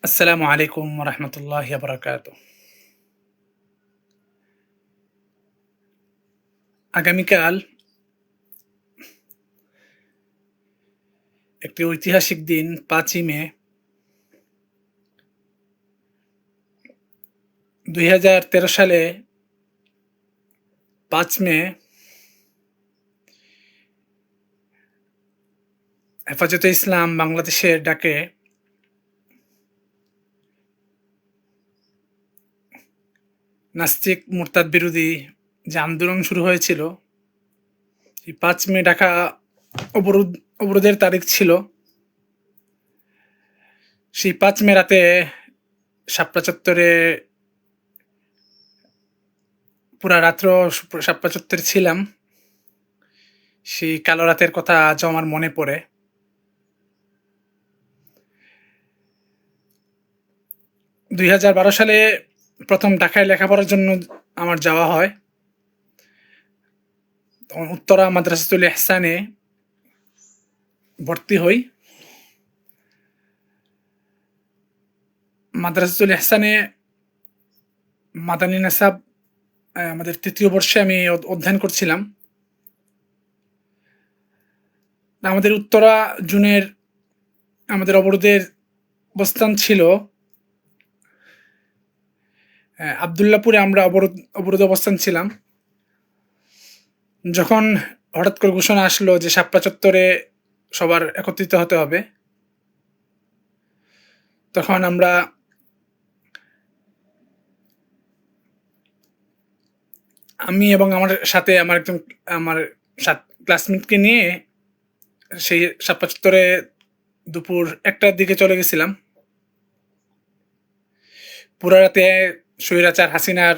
আসসালামু আলাইকুম রহমতুল্লাহ বরকাত। আগামীকাল একটি ঐতিহাসিক দিন, 5ই মে 2013 সালে। 5 মে হেফাজতে ইসলাম বাংলাদেশের ডাকে নাস্তিক মুরতাদ বিরোধী যে আন্দোলন শুরু হয়েছিল, এই 5 মে ঢাকা অবরোধের তারিখ ছিল। সেই 5 মে রাতে শাপলা চত্বরে পুরা রাত্র শাপলা চত্বরে ছিলাম। সেই কালো রাতের কথা আজও আমার মনে পড়ে। 2012 সালে প্রথম ঢাকায় লেখাপড়ার জন্য আমার যাওয়া হয়। তখন উত্তরা মাদ্রাসাতুল ইহসানে ভর্তি হই। মাদ্রাসাতুল ইহসানে মাদানী নেসাব আমাদের 3য় বর্ষে আমি অধ্যয়ন করছিলাম। আমাদের উত্তরা জুনের আমাদের অবরোধের অবস্থান ছিল আবদুল্লাপুরে। আমরা অবরোধ অবস্থান ছিলাম। যখন হঠাৎ করে ঘোষণা আসলো যে শাপলা চত্বরে সবার একত্রিত হতে হবে, তখন আমি এবং আমার সাথে আমার ক্লাসমেটকে নিয়ে সেই শাপলা চত্বরে দুপুর 1টার দিকে চলে গেছিলাম। পুরা রাতে স্বৈরাচার হাসিনার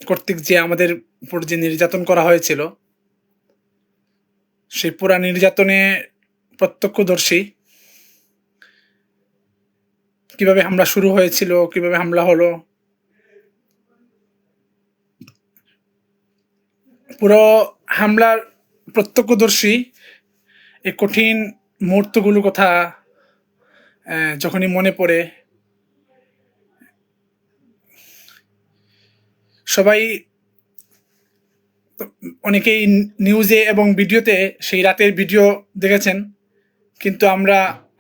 কর্তৃক যে আমাদের উপর যে নির্যাতন করা হয়েছিল, সেই পুরা নির্যাতনে প্রত্যক্ষদর্শী। কিভাবে হামলা শুরু হয়েছিল, কিভাবে হামলা হলো, পুরো হামলার প্রত্যক্ষদর্শী। এই কঠিন মুহূর্তগুলোর কথা যখনই মনে পড়ে, সবাই অনেকেই নিউজে এবং ভিডিওতে সেই রাতের ভিডিও দেখেছেন, কিন্তু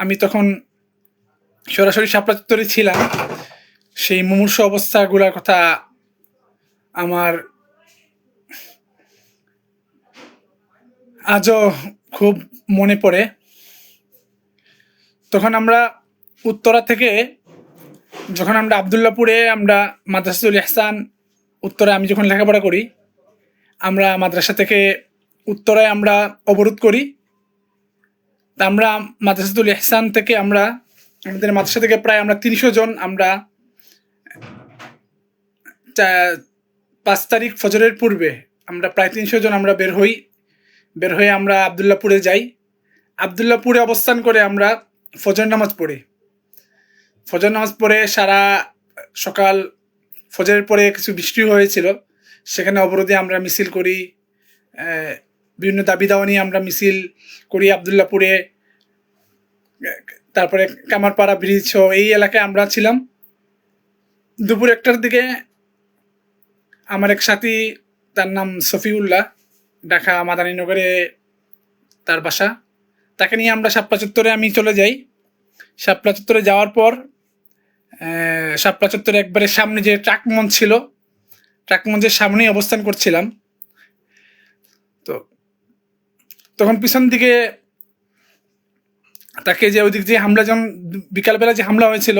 আমি তখন সরাসরি শাপলা চত্বরে ছিলাম। সেই মুমূর্ষ অবস্থাগুলোর কথা আমার আজও খুব মনে পড়ে। তখন আমরা উত্তরা থেকে যখন আমরা আবদুল্লাপুরে মাদ্রাসাতুল ইহসান উত্তরা আমি যখন লেখাপড়া করি, আমরা মাদ্রাসা থেকে উত্তরায় আমরা অবরোধ করি। তা আমরা মাদ্রাসাতুল ইহসান থেকে আমাদের মাদ্রাসা থেকে প্রায় 300 জন 5 তারিখ ফজরের পূর্বে প্রায় 300 জন বের হয়ে আমরা আবদুল্লাপুরে যাই। আবদুল্লাপুরে অবস্থান করে আমরা ফজর নামাজ পড়ে সারা সকাল, ফজরের পরে কিছু বৃষ্টি হয়েছিল, সেখানে অবরোধে আমরা মিছিল করি। বিভিন্ন দাবি দাওয়া নিয়ে আমরা মিছিল করি আবদুল্লাপুরে। তারপরে কামারপাড়া ব্রিজ এই এলাকায় আমরা ছিলাম। দুপুর 1টার দিকে আমার এক সাথী, তার নাম সফিউল্লাহ, ঢাকা মাদানীনগরে তার বাসা, তাকে নিয়ে আমরা শাপলা চত্বরে আমি চলে যাই। শাপলা চত্বরে যাওয়ার পর শাপলা চত্বরে একবারে সামনে যে ট্রাক মঞ্চ ছিল, ট্রাক মঞ্চের সামনেই অবস্থান করছিলাম। তো তখন পিছন দিকে তাকে যে ওই দিক দিয়ে হামলা, যখন বিকালবেলা যে হামলা হয়েছিল,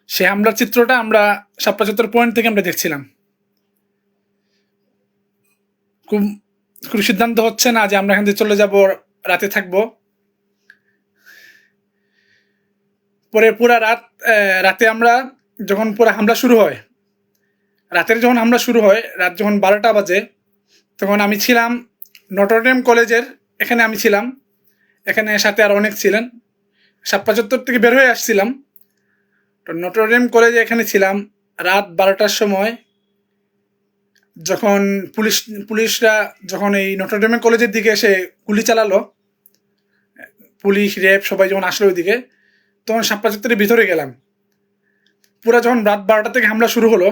সে হামলার চিত্রটা আমরা শাপলা চত্বর পয়েন্ট থেকে আমরা দেখছিলাম। খুব সিদ্ধান্ত হচ্ছে না যে আমরা এখান থেকে চলে যাব, রাতে থাকবো। পরে পুরা রাতে আমরা যখন পুরা হামলা শুরু হয়, রাত যখন 12টা বাজে, তখন আমি ছিলাম নটরডেম কলেজের এখানে। আমি ছিলাম এখানে, সাথে আর অনেক ছিলেন। শাপলা চত্বর থেকে বের হয়ে আসছিলাম, তো নটরডেম কলেজে এখানে ছিলাম। রাত 12টার সময় যখন পুলিশরা যখন এই নটরডেম কলেজের দিকে এসে গুলি চালালো, পুলিশ র্যাব সবাই যখন আসলো ওইদিকে, তখন শাপলা চত্বরের ভিতরে গেলাম। পুরা যখন রাত 12টা থেকে হামলা শুরু হলো,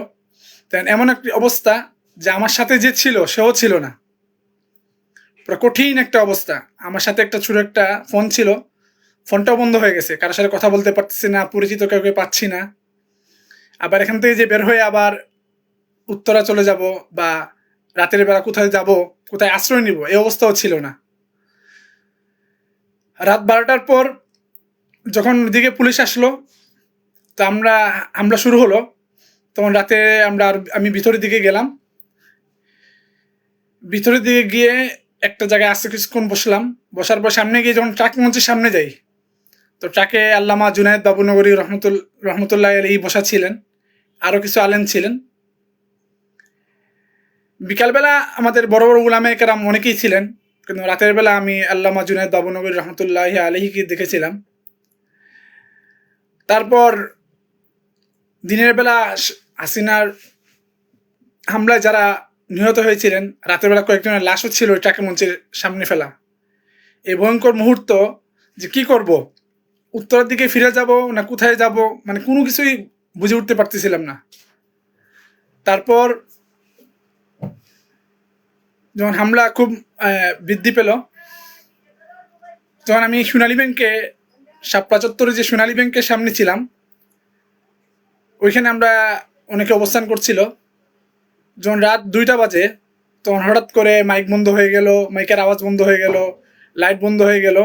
তখন এমন একটি অবস্থা যে আমার সাথে যে ছিল সেও ছিল না। পুরো কঠিন একটা অবস্থা। আমার সাথে একটা ছোট একটা ফোন ছিল, ফোনটাও বন্ধ হয়ে গেছে, কারোর সাথে কথা বলতে পারতেছি না, পরিচিত কাউকে পাচ্ছি না। আবার এখান থেকে যে বের হয়ে আবার উত্তরা চলে যাব বা রাতের বেলা কোথায় যাব, কোথায় আশ্রয় নিব, এই অবস্থাও ছিল না। রাত 12টার পর যখন দিকে পুলিশ আসলো, তো হামলা শুরু হলো। তখন রাতে আমি ভিতরের দিকে গেলাম। ভিতরের দিকে গিয়ে একটা জায়গায় আস্তে কিছুক্ষণ বসলাম। বসার পর সামনে গিয়ে যখন ট্রাক মঞ্চের সামনে যাই, তো ট্রাকে আল্লামা জুনায়েদ বাবুনগরী রহমতুল্লাহ আলাইহি বসা ছিলেন, আরও কিছু আলেম ছিলেন। বিকালবেলা আমাদের বড় বড় উলামায়ে কেরাম অনেকেই ছিলেন, কিন্তু রাতের বেলা আমি আল্লামা জুনায়েদ বাবুনগরী রহমতুল্লাহ আলাইহিকে দেখেছিলাম। তারপর দিনের বেলা হাসিনার হামলায় যারা নিহত হয়েছিলেন, রাতের বেলা কয়েকজনের লাশও ছিল ওই ট্রাকের মঞ্চের সামনে ফেলা। এই ভয়ঙ্কর মুহূর্ত যে কি করব, উত্তরের দিকে ফিরে যাব না কোথায় যাব, মানে কোনো কিছুই বুঝে উঠতে পারতেছিলাম না। তারপর যখন হামলা খুব বৃদ্ধি পেল, তখন আমি সোনালী ব্যাংকে, শাপলা চত্বরে যে সোনালী ব্যাংকের সামনে ছিলাম, ওইখানে আমরা অনেকে অবস্থান করছিল। যখন রাত 2টা বাজে, তখন হঠাৎ করে মাইক বন্ধ হয়ে গেল, মাইকের আওয়াজ বন্ধ হয়ে গেল, লাইট বন্ধ হয়ে গেল,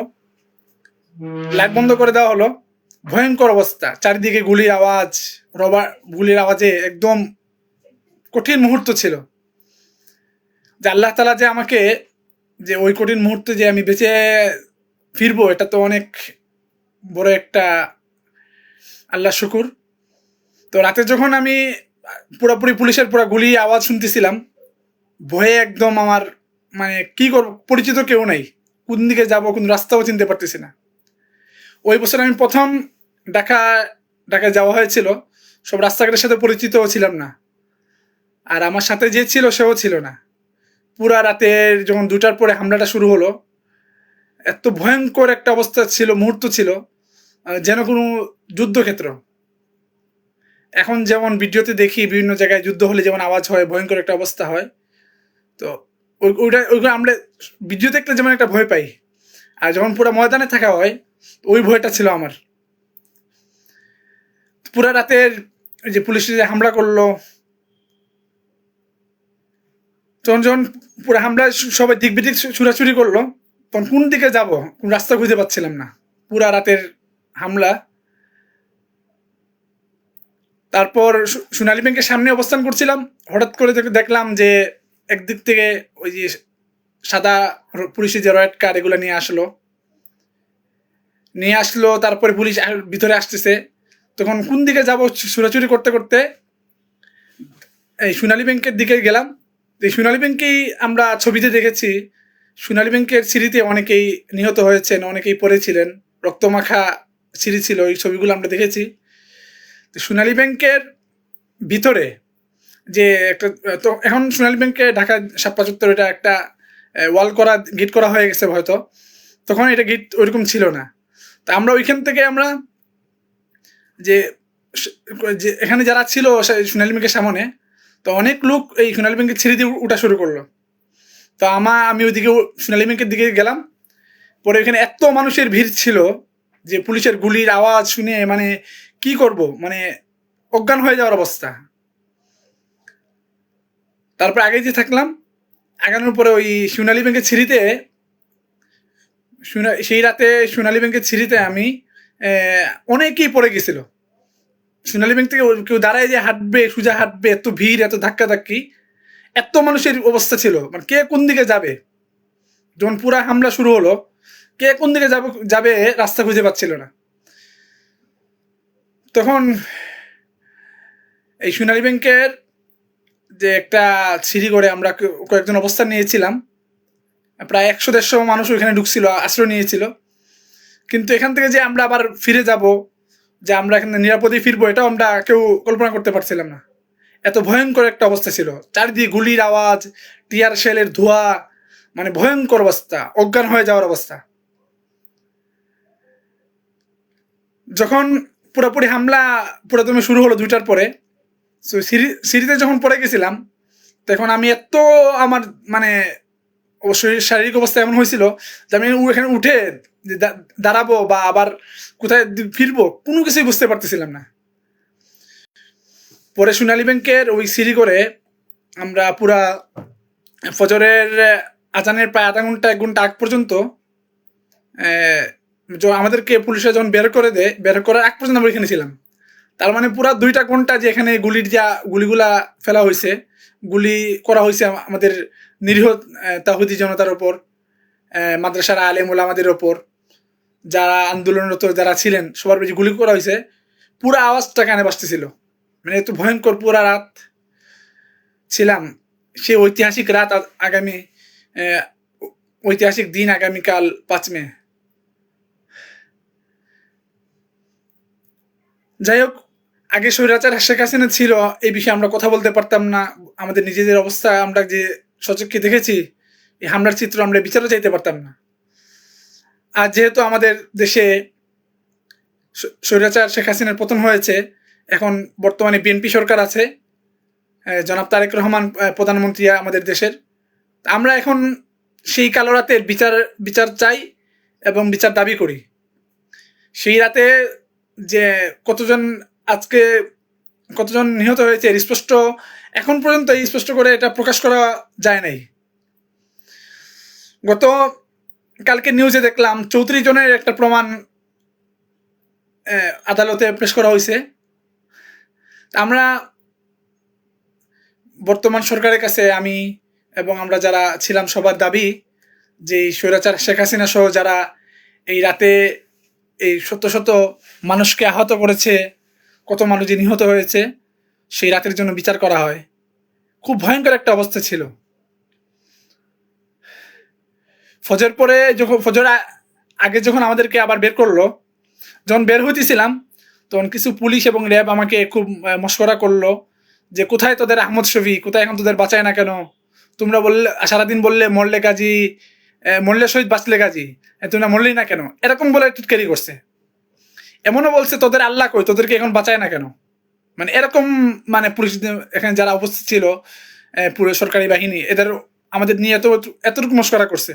লাইট বন্ধ করে দেওয়া হলো। ভয়ঙ্কর অবস্থা, চারিদিকে গুলির আওয়াজ, গুলির আওয়াজে একদম কঠিন মুহূর্ত ছিল। যে আল্লাহ তাআলা যে আমাকে, যে ওই কঠিন মুহূর্তে যে আমি বেঁচে ফিরবো, এটা তো অনেক বড় একটা আল্লাহ শুকুর। তো রাতে যখন আমি পুরোপুরি পুলিশের পুরো গুলি আওয়াজ শুনতেছিলাম, ভয়ে একদম আমার, মানে কি করব, পরিচিত কেউ নাই, কোন দিকে যাব, কোন রাস্তাও চিনতে পারতেছি না। ওই বছর আমি প্রথম ঢাকায় যাওয়া হয়েছিল, সব রাস্তাঘাটের সাথে পরিচিতও ছিলাম না, আর আমার সাথে যে ছিল সেও ছিল না। পুরা রাতের যখন 2টার পরে হামলাটা শুরু হলো, এত ভয়ঙ্কর একটা অবস্থা ছিল, মুহূর্ত ছিল, যেন কোনো যুদ্ধক্ষেত্র। এখন যেমন ভিডিওতে দেখি বিভিন্ন জায়গায় যুদ্ধ হলে যেমন আওয়াজ হয়, ভয়ঙ্কর একটা অবস্থা হয়, তো ওইগুলো আমরা ভিডিও দেখলে যেমন একটা ভয় পাই, আর যখন পুরো ময়দানে থাকা হয়, ওই ভয়টা ছিল আমার। পুরা রাতের যে পুলিশ যে হামলা করলো, যখন পুরো হামলা সবাই দিক বিদিক ছুটাছুটি করলো, তখন কোন দিকে যাব, কোন রাস্তা খুঁজে পাচ্ছিলাম না, পুরা রাতের হামলা। তারপর সোনালী ব্যাংকের সামনে অবস্থান করছিলাম, হঠাৎ করে দেখলাম যে একদিক থেকে ওই যে সাদা পুলিশের যে রয়েড কার, এগুলো নিয়ে আসলো। তারপরে পুলিশ ভিতরে আসতেছে। তখন কোন দিকে যাব ছুটাছুটি করতে করতে এই সোনালী ব্যাংকের দিকে গেলাম। এই সোনালী ব্যাংকেই আমরা ছবিতে দেখেছি, সোনালী ব্যাংকের সিঁড়িতে অনেকেই নিহত হয়েছেন, অনেকেই পড়েছিলেন, রক্তমাখা সিঁড়ি ছিল, এই ছবিগুলো আমরা দেখেছি। তো সোনালী ব্যাংকের ভিতরে যে একটা, তো এখন সোনালী ব্যাংকে ঢাকা শাপলা চত্বর এটা একটা ওয়াল করা, গেট করা হয়ে গেছে হয়তো, তখন এটা গেট ওইরকম ছিল না। তা আমরা ওইখান থেকে আমরা যে এখানে যারা ছিল সোনালী ব্যাংকের সামনে, তো অনেক লোক এই সোনালী ব্যাংকের ছিঁড়ে দিয়ে উঠা শুরু করলো। তো আমি ওইদিকে সোনালী ব্যাংকের দিকে গেলাম। পরে ওইখানে এত মানুষের ভিড় ছিল যে পুলিশের গুলির আওয়াজ শুনে মানে কি করব, মানে অজ্ঞান হয়ে যাওয়ার অবস্থা। তারপর আগে যে থাকলাম, আগানোর পরে ওই সোনালী ব্যাংকের ছিঁড়িতে, সেই রাতে সোনালী ব্যাংকের ছিঁড়িতে আমি অনেকেই পড়ে গেছিল। সোনালী ব্যাংক থেকে কেউ দাঁড়ায় যে হাঁটবে, সোজা হাঁটবে, এত ভিড়, এত ধাক্কি, এত মানুষের অবস্থা ছিল, মানে কে কোন দিকে যাবে। যখন পুরা হামলা শুরু হলো, কে কোন দিকে যাবে রাস্তা খুঁজে পাচ্ছিল না। তখন এই সোনালী ব্যাংকের যে একটা সিঁড়ি করে আমরা কয়েকজন অবস্থান নিয়েছিলাম, প্রায় 100-150 মানুষ ওইখানে ঢুকছিল, আশ্রয় নিয়েছিল। কিন্তু এখান থেকে যে আমরা আবার ফিরে যাব, যে আমরা এখানে নিরাপদেই ফিরবো, এটাও আমরা কেউ কল্পনা করতে পারছিলাম না। এত ভয়ঙ্কর একটা অবস্থা ছিল, চারিদিকে গুলির আওয়াজ, টিয়ার শেলের ধোঁয়া, মানে ভয়ঙ্কর অবস্থা, অজ্ঞান হয়ে যাওয়ার অবস্থা। যখন পুরোপুরি হামলা পুরোদমে শুরু হলো 2টার পরে, সো সিঁড়িতে যখন পড়ে গেছিলাম, তখন আমি এত আমার মানে অবশ্যই শারীরিক অবস্থা এমন হয়েছিল যে আমি এখানে উঠে দাঁড়াবো বা আবার কোথায় ফিরবো কোনো কিছুই বুঝতে পারতেছিলাম না। পরে সোনালী ব্যাংকের ওই সিঁড়ি করে আমরা পুরা ফজরের আজানের প্রায় আধা ঘন্টা 1 ঘন্টা আগ পর্যন্ত আমাদেরকে পুলিশে যখন বের করে দেয়, বের করার আগ পর্যন্ত আমরা এখানে ছিলাম। তার মানে পুরা 2টা ঘন্টা যে এখানে গুলিগুলা ফেলা হয়েছে, গুলি করা হয়েছে আমাদের নিরীহ তাহুদি জনতার ওপর, মাদ্রাসার আলেম ওলামাদের ওপর, যারা আন্দোলনরত যারা ছিলেন সবার বেশি গুলি করা হয়েছে, পুরা আওয়াজটা কানে বাজতেছিল। মানে এত ভয়ঙ্কর পুরা রাত ছিলাম। সে ঐতিহাসিক রাত আগামী ঐতিহাসিক দিন আগামীকাল 5 মে। যাই হোক, আগে স্বৈরাচার শেখ হাসিনা ছিল, এই বিষয়ে আমরা কথা বলতে পারতাম না। আমাদের নিজেদের অবস্থা আমরা যে সচক্ষে দেখেছি, এই হামলার চিত্র আমরা বিচারও চাইতে পারতাম না। আর যেহেতু আমাদের দেশে স্বৈরাচার শেখ হাসিনার পতন হয়েছে, এখন বর্তমানে বিএনপি সরকার আছে, জনাব তারেক রহমান প্রধানমন্ত্রী আমাদের দেশের। আমরা এখন সেই কালো রাতের বিচার চাই এবং বিচার দাবি করি। সেই রাতে যে আজকে কতজন নিহত হয়েছে স্পষ্ট এখন পর্যন্ত স্পষ্ট করে এটা প্রকাশ করা যায় নাই। গত কালকে নিউজে দেখলাম 34 জনের একটা প্রমাণ আদালতে পেশ করা হয়েছে। আমরা বর্তমান সরকারের কাছে আমি এবং আমরা যারা ছিলাম সবার দাবি যে স্বৈরাচার শেখ হাসিনা সহ যারা এই রাতে এই শত শত মানুষকে আহত করেছে, কত মানুষ যে নিহত হয়েছে, সেই রাতের জন্য বিচার করা হয়। খুব ভয়ঙ্কর একটা অবস্থা ছিল। ফজর পরে ফজর আগে যখন আমাদেরকে আবার বের করলো, যখন বের হইতেছিলাম তখন কিছু পুলিশ এবং র্যাব আমাকে খুব মশকরা করলো যে কোথায় তোদের আহমদ শফি, কোথায় এখন তোদের বাঁচায় না কেন? তোমরা বললে সারাদিন বললে মরলে গাজী, মরলে শহীদ বাঁচলে গাজী, তোমরা মরলেই না কেন? এরকম বলে টিটকারি করছে। এমনও বলছে তোদের আল্লাহ কই, তোদেরকে এখন বাঁচায় না কেন? মানে এরকম মানে পুলিশ এখানে যারা উপস্থিত ছিল, পুরো সরকারি বাহিনী, এদের আমাদের নিয়ে এতটুকু মশকরা করছে।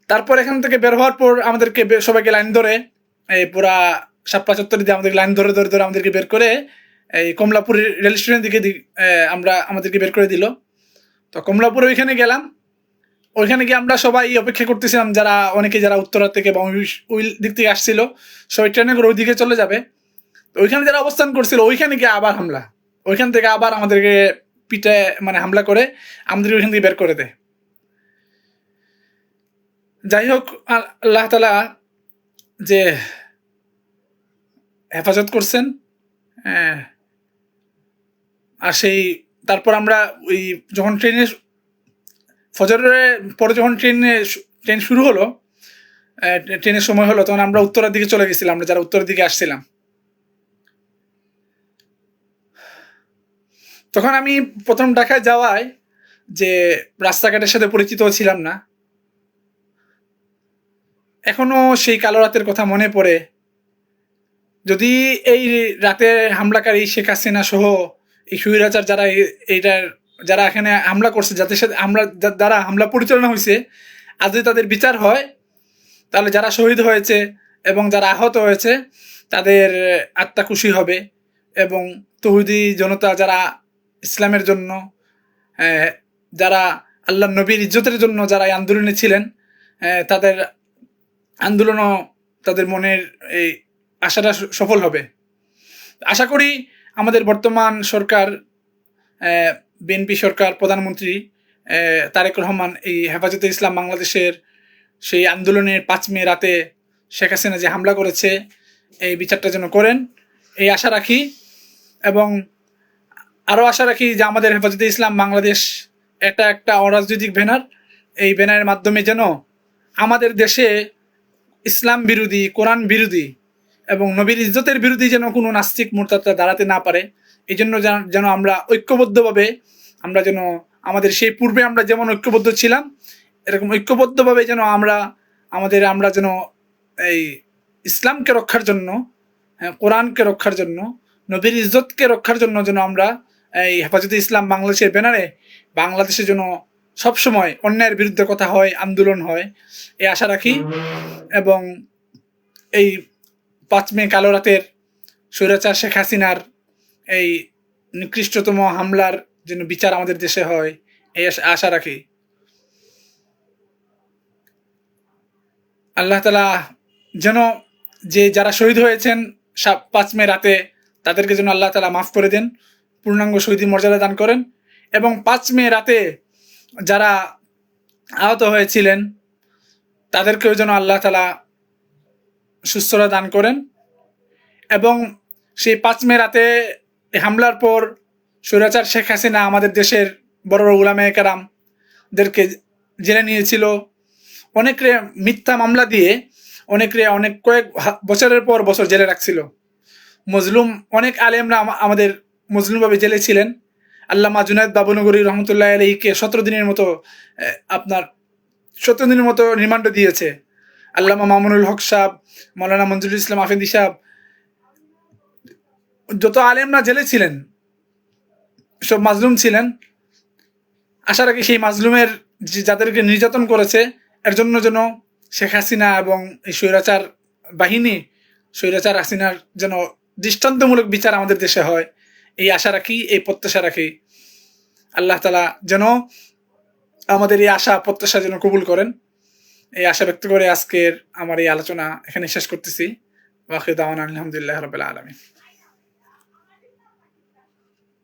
তারপর এখান থেকে বের হওয়ার পর আমাদেরকে সবাইকে লাইন ধরে এই পুরা শাপলা চত্বর দিয়ে আমাদের লাইন ধরে ধরে ধরে আমাদেরকে বের করে এই কমলাপুর রেল স্টেশনের দিকে আমাদেরকে বের করে দিল। তো কমলাপুর ওইখানে গেলাম। ওইখানে গিয়ে আমরা সবাই অপেক্ষা করতেছিলাম, যারা উত্তরা থেকে বা ওই দিক থেকে আসছিল সবাই ট্রেনে করে ওইদিকে চলে যাবে। তো ওইখানে যারা অবস্থান করছিল ওইখানে গিয়ে আবার হামলা, ওইখান থেকে আবার আমাদেরকে পিঠে মানে হামলা করে আমাদের ওইখান থেকে বের করে দেয়। যাই হোক, আল্লাহ তাআলা যে হেফাজত করছেন। আর সেই তারপর আমরা ওই যখন ফজরের পরে যখন ট্রেন শুরু হলো, ট্রেনের সময় হলো, তখন আমরা উত্তরের দিকে চলে গেছিলাম, আমরা যারা উত্তরের দিকে আসছিলাম। তখন আমি প্রথম ঢাকায় যাওয়ায় যে রাস্তাঘাটের সাথে পরিচিত ছিলাম না। এখনো সেই কালো রাতের কথা মনে পড়ে। যদি এই রাতে হামলাকারী শেখ হাসিনা সহ এই স্বৈরাচার যারা এখানে হামলা করছে, যাদের সাথে দ্বারা হামলা পরিচালনা হয়েছে, আজ যদি তাদের বিচার হয়, তাহলে যারা শহীদ হয়েছে এবং যারা আহত হয়েছে তাদের আত্মা খুশি হবে। এবং তৌহিদি জনতা যারা ইসলামের জন্য, যারা আল্লাহ নবীর ইজ্জতের জন্য যারা এই আন্দোলনে ছিলেন, তাদের আন্দোলনও তাদের মনের এই আশাটা সফল হবে। আশা করি আমাদের বর্তমান সরকার, বিএনপি সরকার, প্রধানমন্ত্রী তারেক রহমান এই হেফাজতে ইসলাম বাংলাদেশের সেই আন্দোলনের 5 মে রাতে শেখ হাসিনা যে হামলা করেছে এই বিচারটা যেন করেন, এই আশা রাখি। এবং আরও আশা রাখি যে আমাদের হেফাজতে ইসলাম বাংলাদেশ একটা অরাজনৈতিক ব্যানার, এই ব্যানারের মাধ্যমে যেন আমাদের দেশে ইসলাম বিরোধী, কোরআন বিরোধী এবং নবীর ইজ্জতের বিরোধী যেন কোনো নাস্তিক মুরতাদরা দাঁড়াতে না পারে। এই জন্য যেন আমরা ঐক্যবদ্ধভাবে, আমরা যেন আমাদের সেই পূর্বে আমরা যেমন ঐক্যবদ্ধ ছিলাম, এরকম ঐক্যবদ্ধভাবে যেন আমরা যেন এই ইসলামকে রক্ষার জন্য, কোরআনকে রক্ষার জন্য, নবীর ইজ্জতকে রক্ষার জন্য যেন আমরা এই হেফাজতে ইসলাম বাংলাদেশের ব্যানারে বাংলাদেশে যেন সবসময় অন্যায়ের বিরুদ্ধে কথা হয়, আন্দোলন হয়, এই আশা রাখি। এবং এই 5 মে কালো রাতের স্বৈরাচার শেখ হাসিনার এই নিকৃষ্টতম হামলার যেন বিচার আমাদের দেশে হয়, এই আশা রাখি। আল্লাহ তাআলা যেন যারা শহীদ হয়েছেন 5 মে রাতে, তাদেরকে যেন আল্লাহ তাআলা মাফ করে দেন, পূর্ণাঙ্গ শহীদ মর্যাদা দান করেন। এবং 5 মে রাতে যারা আহত হয়েছিলেন তাদেরকেও যেন আল্লাহ তাআলা সুস্থতা দান করেন। এবং সেই 5 মে রাতে হামলার পর স্বৈরাচার শেখ হাসিনা আমাদের দেশের বড় বড় উলামায়ে কেরামদেরকে জেলে নিয়েছিল, অনেকরে মিথ্যা মামলা দিয়ে অনেক কয়েক বছরের পর বছর জেলে রাখছিল। মজলুম অনেক আলেমরা আমাদের মজলুমভাবে জেলে ছিলেন। আল্লামা জুনায়েদ বাবুনগরী রহমতুল্লাহ আলাইহিকে 17 দিনের মতো রিমান্ড দিয়েছে। আল্লামা মামুনুল হক সাহেব, মৌলানা মঞ্জুরুল ইসলাম আফেদি সাহেব, যত আলেমরা জেলে ছিলেন সব মাজলুম ছিলেন। আশা রাখি সেই মাজলুমের যাদেরকে নির্যাতন করেছে এর জন্য যেন শেখ হাসিনা এবং এই স্বৈরাচার বাহিনী, স্বৈরাচার হাসিনার যেন দৃষ্টান্তমূলক বিচার আমাদের দেশে হয়, এই আশা রাখি, এই প্রত্যাশা রাখি। আল্লাহ তাআলা যেন আমাদের এই আশা প্রত্যাশা যেন কবুল করেন, এই আশা ব্যক্ত করে আজকের আমার এই আলোচনা এখানে শেষ করতেছি। ওয়া আখিরু দাওয়ানা আলহামদুলিল্লাহি রাব্বিল আলামিন।